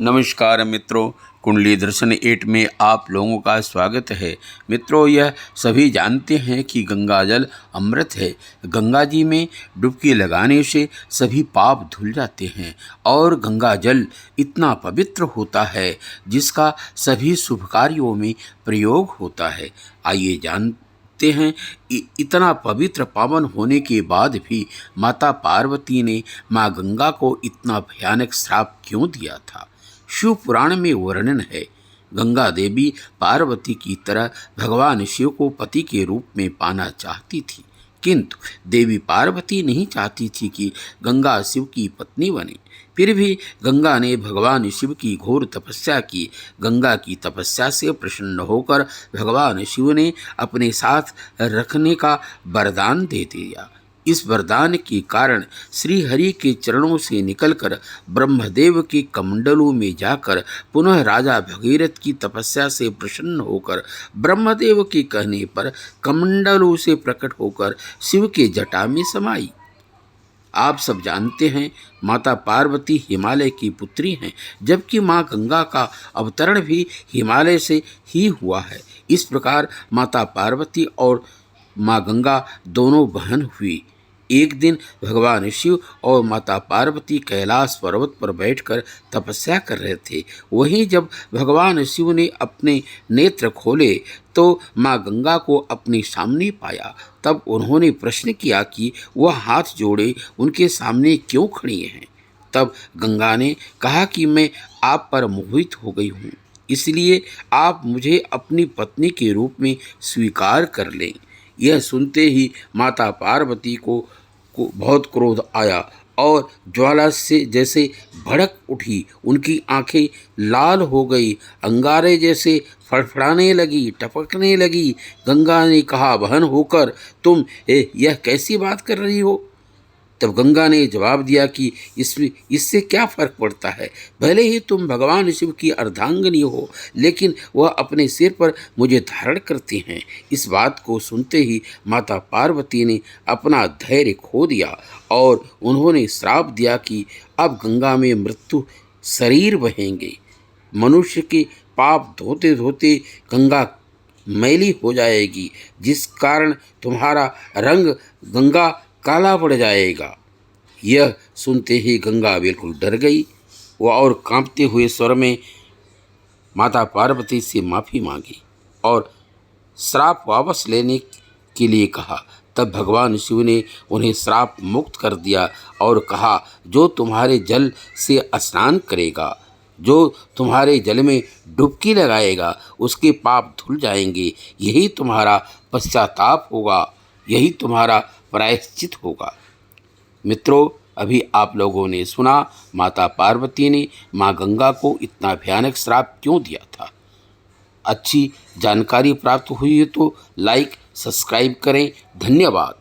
नमस्कार मित्रों, कुंडली दर्शन 8 में आप लोगों का स्वागत है। मित्रों, यह सभी जानते हैं कि गंगा जल अमृत है। गंगा जी में डुबकी लगाने से सभी पाप धुल जाते हैं और गंगा जल इतना पवित्र होता है जिसका सभी शुभ कार्यों में प्रयोग होता है। आइए जानते हैं इतना पवित्र पावन होने के बाद भी माता पार्वती ने माँ गंगा को इतना भयानक श्राप क्यों दिया था। शिव पुराण में वर्णन है, गंगा देवी पार्वती की तरह भगवान शिव को पति के रूप में पाना चाहती थी, किंतु देवी पार्वती नहीं चाहती थी कि गंगा शिव की पत्नी बने। फिर भी गंगा ने भगवान शिव की घोर तपस्या की। गंगा की तपस्या से प्रसन्न होकर भगवान शिव ने अपने साथ रखने का वरदान दे दिया। इस वरदान के कारण श्री हरि के चरणों से निकलकर ब्रह्मदेव के कमंडलों में जाकर पुनः राजा भगीरथ की तपस्या से प्रसन्न होकर ब्रह्मदेव के कहने पर कमंडलों से प्रकट होकर शिव के जटा में समाई। आप सब जानते हैं, माता पार्वती हिमालय की पुत्री हैं, जबकि माँ गंगा का अवतरण भी हिमालय से ही हुआ है। इस प्रकार माता पार्वती और माँ गंगा दोनों बहन हुई। एक दिन भगवान शिव और माता पार्वती कैलाश पर्वत पर बैठकर तपस्या कर रहे थे। वहीं जब भगवान शिव ने अपने नेत्र खोले तो माँ गंगा को अपने सामने पाया। तब उन्होंने प्रश्न किया कि वह हाथ जोड़े उनके सामने क्यों खड़ी हैं। तब गंगा ने कहा कि मैं आप पर मोहित हो गई हूँ, इसलिए आप मुझे अपनी पत्नी के रूप में स्वीकार कर लें। यह सुनते ही माता पार्वती को बहुत क्रोध आया और ज्वाला से जैसे भड़क उठी। उनकी आंखें लाल हो गई, अंगारे जैसे फड़फड़ाने लगी, टपकने लगी। गंगा ने कहा, बहन होकर तुम यह कैसी बात कर रही हो। तब गंगा ने जवाब दिया कि इससे क्या फर्क पड़ता है, भले ही तुम भगवान शिव की अर्धांगिनी हो, लेकिन वह अपने सिर पर मुझे धारण करते हैं। इस बात को सुनते ही माता पार्वती ने अपना धैर्य खो दिया और उन्होंने श्राप दिया कि अब गंगा में मृत्यु शरीर बहेंगे। मनुष्य के पाप धोते धोते गंगा मैली हो जाएगी, जिस कारण तुम्हारा रंग गंगा काला पड़ जाएगा। यह सुनते ही गंगा बिल्कुल डर गई। वह और कांपते हुए स्वर में माता पार्वती से माफ़ी मांगी और श्राप वापस लेने के लिए कहा। तब भगवान शिव ने उन्हें श्राप मुक्त कर दिया और कहा, जो तुम्हारे जल से स्नान करेगा, जो तुम्हारे जल में डुबकी लगाएगा, उसके पाप धुल जाएंगे। यही तुम्हारा पश्चाताप होगा, यही तुम्हारा प्रायश्चित होगा। मित्रों, अभी आप लोगों ने सुना माता पार्वती ने माँ गंगा को इतना भयानक श्राप क्यों दिया था। अच्छी जानकारी प्राप्त हुई है तो लाइक सब्सक्राइब करें। धन्यवाद।